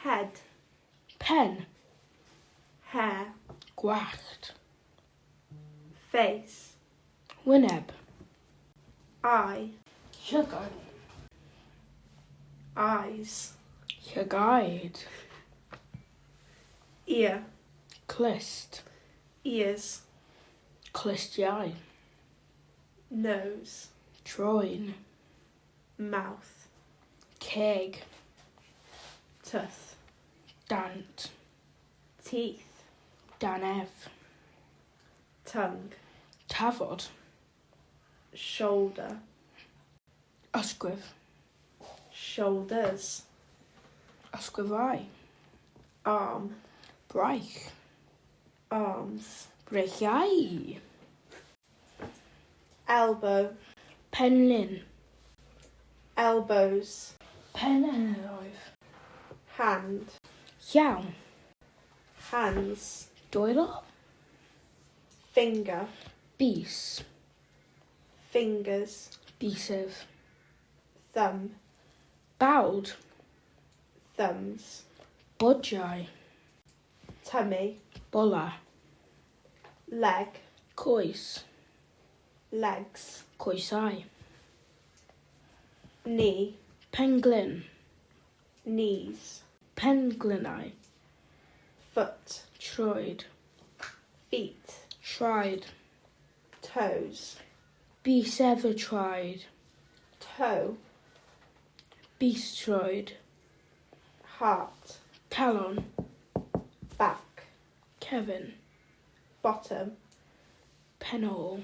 Head. Pen. Hair. Gwallt. Face. Wyneb. Eye. Llygad. Eyes. Llygaid. Ear. Clust. Ears. Clustiau. Nose. Troen. Mouth. Ceg. Tooth. Dant. Teeth. Danef. Tongue. Tafod. Shoulder. Ysgwydd. Shoulders. Ysgwyddau. Arm. Braich. Arms. Breichiau. Elbow. Penlyn. Elbows. Penenroedd. Hand. Iawn. Hands. Dwylo. Finger. Bys. Fingers. Bysef. Thumb. Bawd. Thumbs. Bodjau. Tummy. Bola. Leg. Coes. Legs. Coesau. Knee. Penglin. Knees. Penglinau. Foot. Troed. Feet. Tried. Toes. Bisevertried. Toe. Beestroid. Heart. Calon. Back. Kevin. Bottom. Penol.